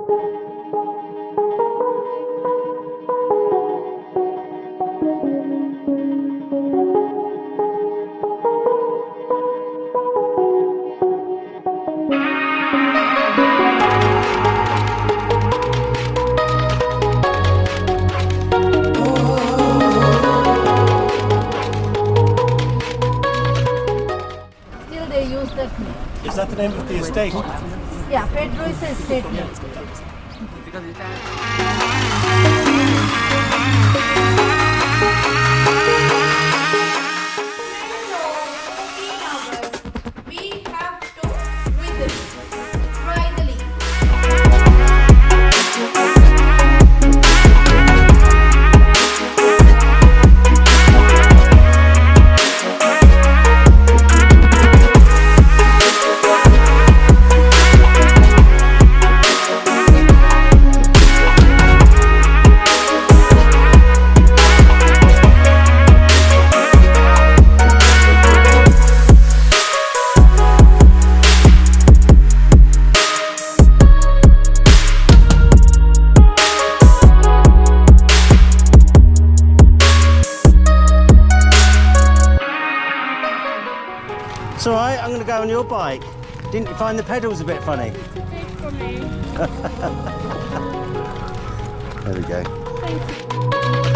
Still they use that name. Is that the name of the estate? Yeah, Pedro is a state name. We have to wither. Try the leaf. It's alright, I'm going to go on your bike. Didn't you find the pedals a bit funny? It's a bit for me. There we go. Thank you.